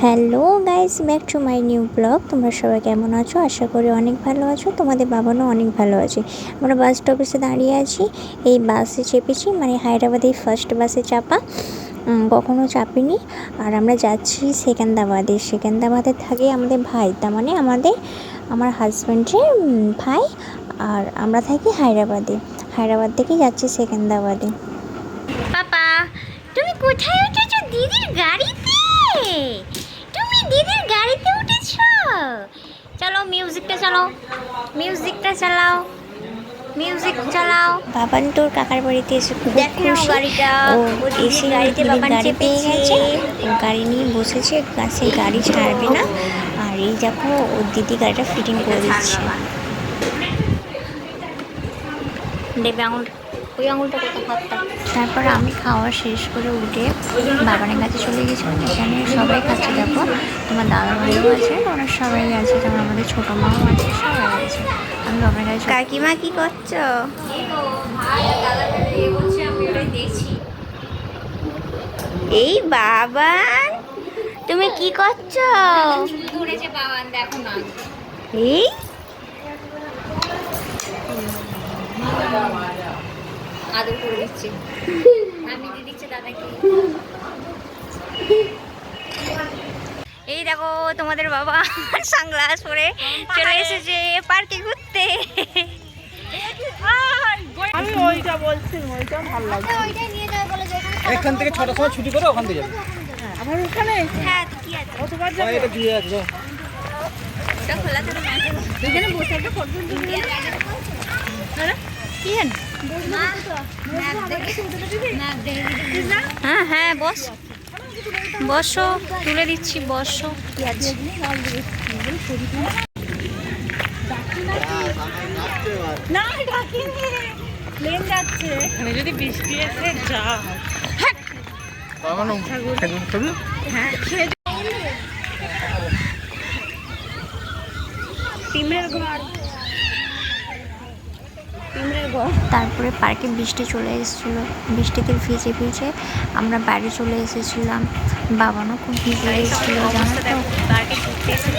Hello guys, back to my new blog. তোমরা সবাই কেমন আছো? আশা করি অনেক ভালো আছো। তোমাদের বাবানও অনেক ভালো আছে। আমরা বাস স্টপেজে দাঁড়িয়ে আছি। এই বাসে চেপেছি, মানে হায়দ্রাবাদে ফার্স্ট বাসে চাপা, কখনো চাপিনি। আর আমরা যাচ্ছি সেকেন্দ্রাবাদে থাকে আমাদের ভাই, তার মানে আমার হাজব্যান্ডের ভাই। আর আমরা থাকি হায়দ্রাবাদ থেকে যাচ্ছি সেকেন্দ্রাবাদে। পাপা, তুমি কোথায় উঠেছো? দিদির গাড়িতে? তুমি দিদির গাড়িতে উঠেছো? চলো মিউজিকটা চালাও, মিউজিক চালাও। বাবান তোর কাকার বাড়িতে এসে খুব খুশি। গাড়িটা ও এসে গাড়িতে বাবান গাড়ি পেয়ে চেপেছে। গেছে। ও গাড়ি নিয়ে বসেছে, সে গাড়ি ছাড়বে না। আর এই দেখো ওর দিদি গাড়িটা ফিটিং করে দিচ্ছে। দেবে আঙুল, ওই আঙুলটা কোথাও হাতটা। তারপর আমি খাওয়া শেষ করে উঠে বাবানের কাছে চলে গেছিলাম। এখানে সবাই খাচ্ছে, দেখো তোমার দাদা ভাইও আছে, ওরা সবাই আছে, যেমন আমাদের ছোটো মাও আছে, সবাই আছে। আমি বাবার কাছে। কাকিমা কি করছো? এই বাবান, তুমি কি করছো? এই আদর করে দিচ্ছি, আমি দিয়ে দিচ্ছি দাদাকে। এই দেখো তোমাদের বাবা সানগ্লাস পরে চলে এসেছে পার্কে ঘুরতে। আমি ওইটা বলছি, ওইটা ভালো লাগছে। এখান থেকে 6টার সময় ছুটি করে ওখান থেকে যাবে। আমার ওখানে হ্যাঁ তো কি আছে, কতবার ওই যাবে? এটা দিয়ে আছে। ওটা খোলা থাকে না। এখানে বসে একটা ফটো তুলবি। কি জানি? হ্যাঁ হ্যাঁ, বসো, তুলে দিচ্ছি, বসো। কি আছে? না ডাকিনি, প্লেন যাচ্ছে। এখানে যদি বৃষ্টি এসে যা হ্যাঁ টিমের ঘর। তারপরে পার্কে বৃষ্টি চলে এসেছিলো, বৃষ্টিতে ভিজে ভিজে আমরা বাইরে চলে এসেছিলাম। বাবানও খুব ভিজে এসেছিলো, জানো তো। পার্কে ঘুরতে এসে